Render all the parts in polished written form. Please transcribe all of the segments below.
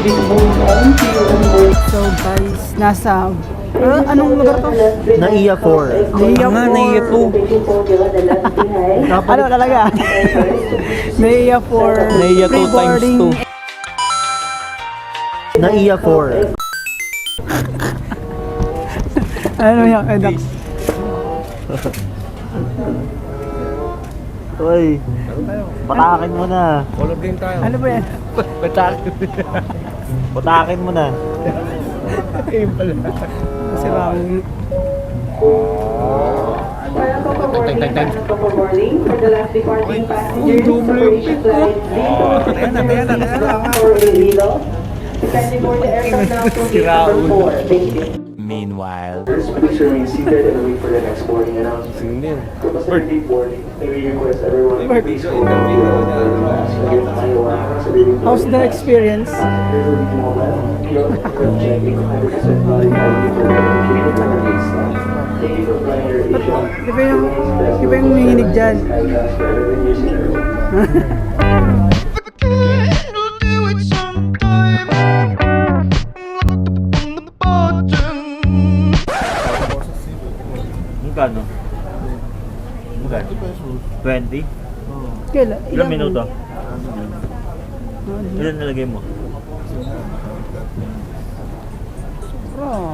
So guys, nasa anong lugar to? Naiya 4. Naiya 4. Ano talaga? Naiya 4. Naiya 2 times 2. Naiya 4. Ano yan, Edak? Uy, patakin mo na. Ano ba yan? Patakin mo na. Kasi Rami. Meanwhile, Please remain seated and wait for the next boarding announcement. To facilitate boarding, may we request everyone to please hold on to your mask against iOS so they will How's the experience? Di ba yung nanginig dyan? Magkano? Magkano? 20? Kailan? Ilang minuto? Ilan nalagay mo? Oh.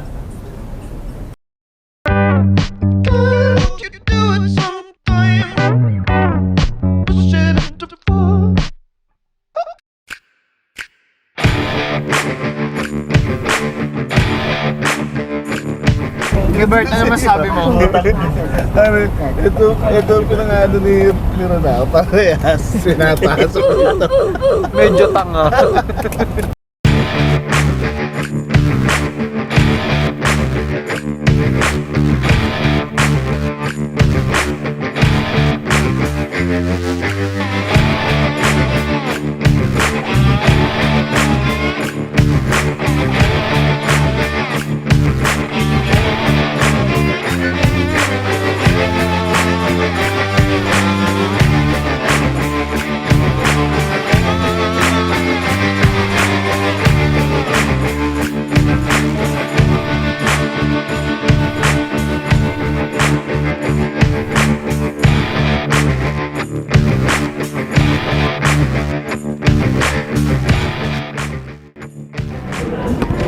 Bert, ano masabi mo? Ito pinangano ni Ronaldo, parehas, sinataas ko ito. Medyo tanga.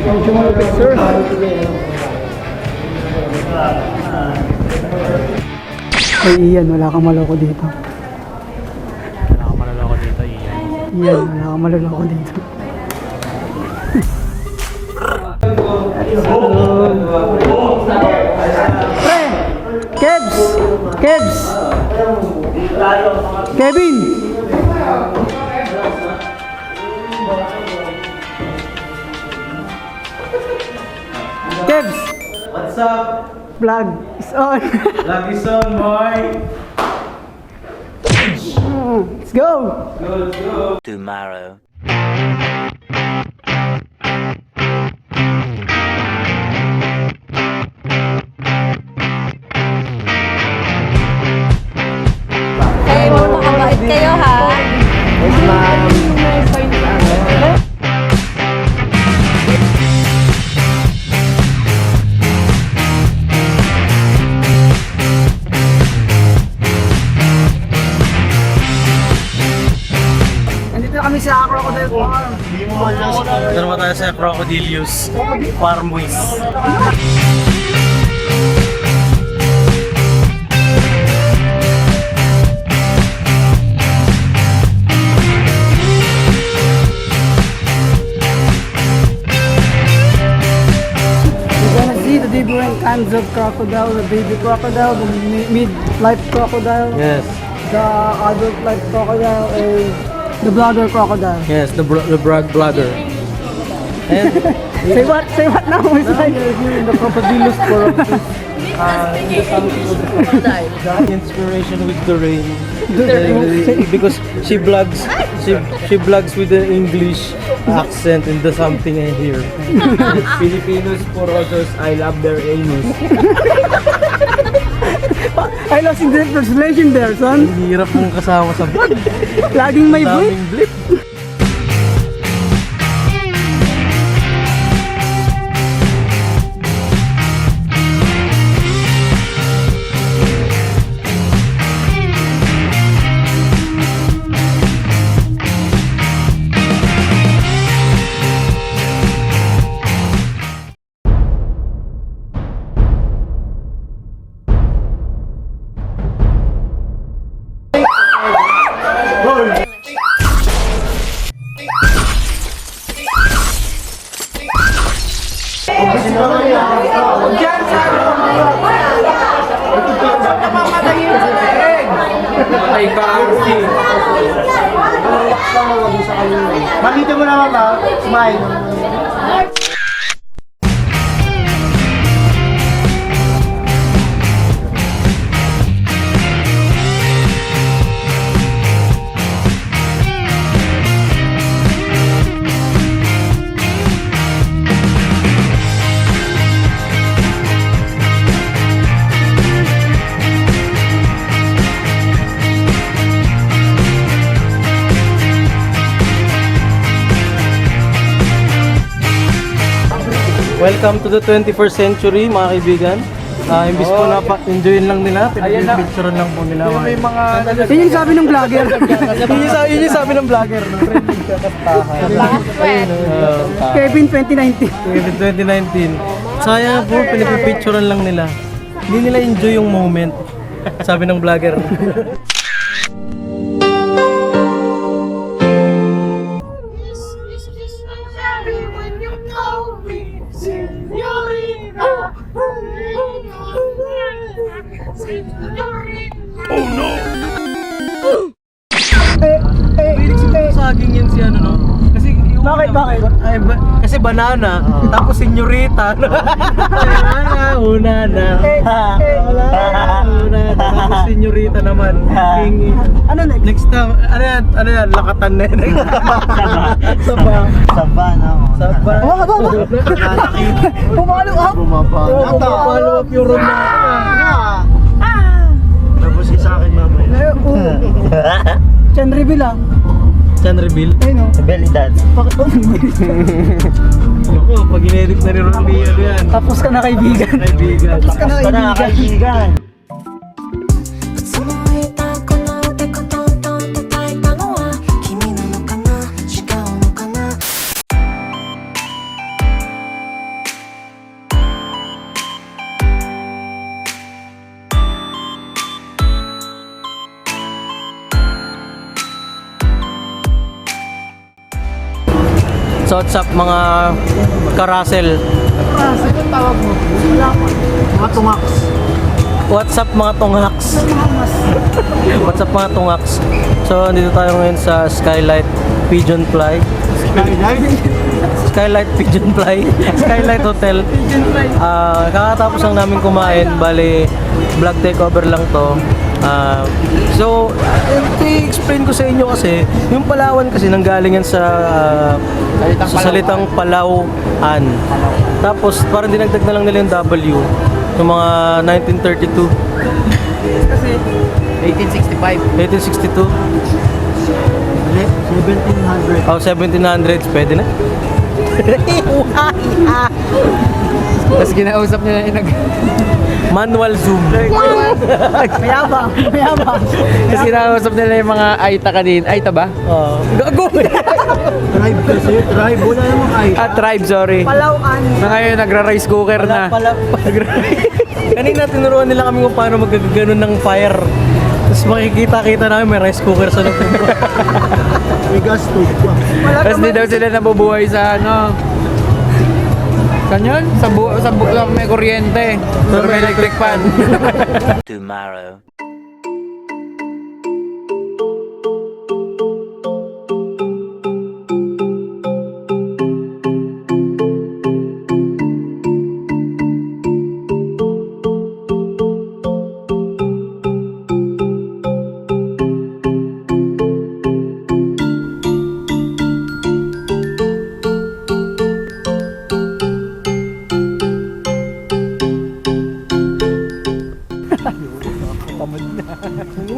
Medyo malapit, sir. Ay, Ian, wala kang maloko dito. wala kang maloloko dito, Ian. Ian, wala kang maloloko dito. Pre! Kebs! Kebs! Kevin! Kebs! What's up? Vlog is on. Vlog is on, boy. Let's go! Tomorrow. Kayo mo makabait kayo ha. Yes, ma'am. Nandito na kami sa Crocodile Farm. Ito naman tayo sa Crocodilius Farmways. You're gonna see the different kinds of crocodile, the baby crocodile, the mid-life crocodile, Yes, the adult life crocodile, and the blogger crocodile. yes, the broad bladder. And Say what? Say what now? It's like here in the Crocodilius Farmways. The inspiration with the rain. Because she vlogs with the English accent and the something I hear. Filipinos porosos, I love their anus. I lost in the translation there, son. Ang hirap mong kasama sa vlog. Laging may blip. Daming blip. Diyan sa namamatay yung sa leeg. Ay, kasi. Makita mo naman ba? Smile. Welcome to the 21st century, mga kaibigan. Imbis po na enjoyin lang nila, pinag-picturean lang po nila. May mga... Yun yung sabi ng vlogger. Yun yung sabi ng vlogger. No? Kevin 2019. Kevin 2019. Sayang po, pinag-picturean lang nila. Hindi nila enjoy yung moment. Sabi ng vlogger. Saging yan si ano, no? Kasi yung Bakit? Ay, kasi banana, tapos senyorita. Una na. Tapos senyorita naman. Ano next? Next time, ano yan, lakatan na yan. Saba. Saba na. Saba. Pumalo up. Follow up yung room na. Tapos isa akin mamaya. Chan reveal ah. Chan reveal. Ayun o. Belly dance. Bakit ba? Ako, pag in-edit na ni Ronnie, ano yan? Tapos ka na kaibigan. Kaibigan. Tapos ka na Basta na kaibigan. kaibigan. つもりたこの手コトントン叩いたのは君なのかな違うのかな So what's up mga karasel? Mga tungaks. What's up mga tunghaks? What's up mga tunghaks? So dito tayo ngayon sa Skylight Pigeon Fly. Skylight Pigeon Fly. Skylight Hotel. Kakatapos lang namin kumain. Bali, vlog takeover lang to. So, i-explain ko sa inyo kasi yung Palawan kasi nanggalingan sa salitang Palauan. Tapos parang dinagdag na lang nila yung W yung mga 1932. Kasi 1865. 1862. 1700. Oh, 1700s pwede na. Tapos ginausap niya na Manual zoom. mayabang. Tapos ginausap nila yung mga Aita kanina. Aita ba? Gago. Tribe kasi. Tribe. Wala namang ay. Tribe, sorry. Palauan. Na ngayon nagra-rice cooker na. Kanina tinuruan nila kami kung paano magagano'n ng fire. Tapos makikita-kita namin may rice cooker sa loob. May gas stove pa. Tapos di daw sila nabubuhay sa ano. Kanyan? Sa lang may kuryente. Pero may electric fan. Tomorrow.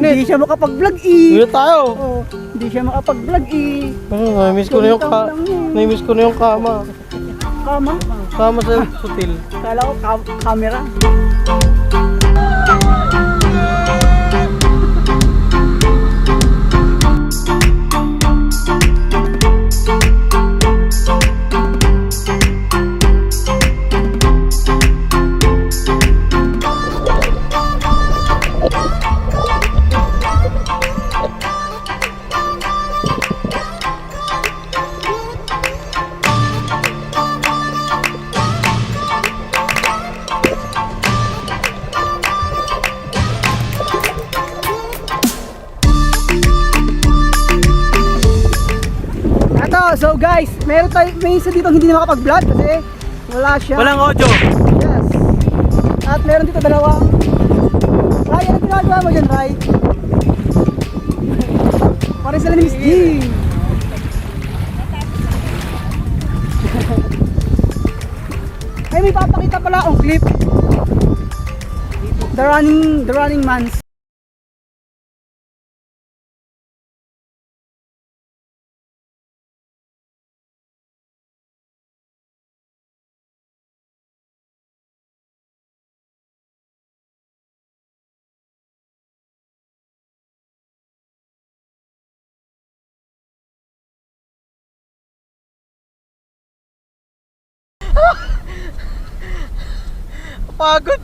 Hindi siya makapag-vlog eh. Dito tayo. Oh, hindi siya makapag-vlog eh. Namiss ko na yung namiss ko na yung kama. Kama. Kama sa hotel. Kala ko camera. So guys, may isa dito hindi na makapag-vlog kasi wala siya. Walang audio. Yes. At meron dito dalawang. Ray, ano ginagawa mo dyan, Ray? Parang sila ni Miss G. Ay, may papakita pala akong clip. The running mans. Pagod.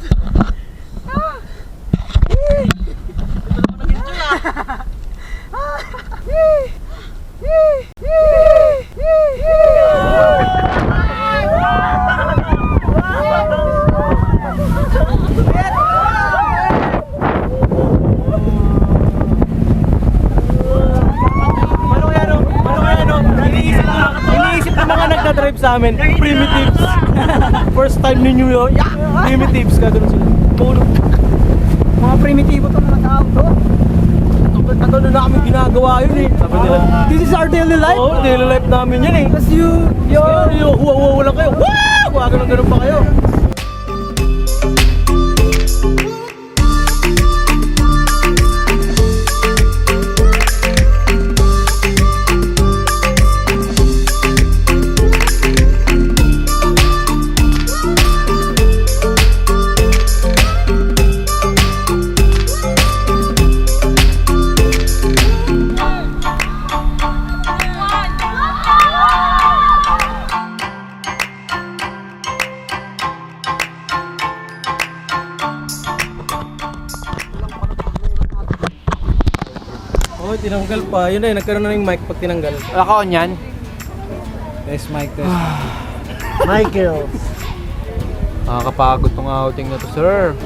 Iniisip ng mga nagdadrive sa amin, primitives. First time ninyo yun, primitives, gagano'n sila. Tulog. Mga primitibo to na nag-auto. Tagal na namin ginagawa yun eh. Sabi nila, This is our daily life. oo, daily life namin yun eh. Tapos Huwa lang kayo. Wow! Gano'n pa kayo. Oh, tinanggal pa. Yun na, nagkaroon na ng mic pag tinanggal. Ako niyan. Test mic, test. Michael. Nakakapagod tong outing na to, sir.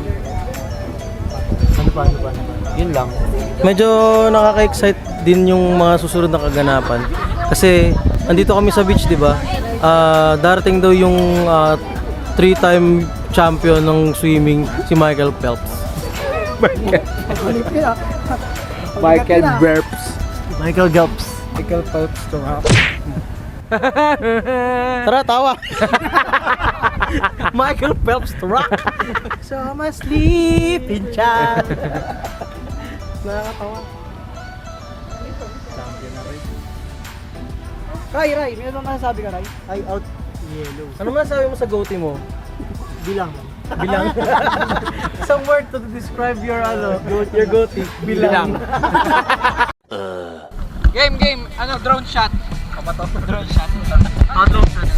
Ano pa? Yun lang. Medyo nakaka-excite din yung mga susunod na kaganapan. Kasi andito kami sa beach, di ba? Darating daw yung 3-time champion ng swimming, si Michael Phelps. Michael Burps. Michael Gelps. Michael Phelps to rap. Tara, tawa! Michael Phelps to rock! So I'm asleep in chat! Nakakatawa. Ray, may ano masasabi ka, Ray? I out yellow. Ano masasabi mo sa goatee mo? Bilang. Bilang? Some word to describe your your goatee. Bilang. Game. Ano, drone shot. Kapato, drone shot. Drone shot.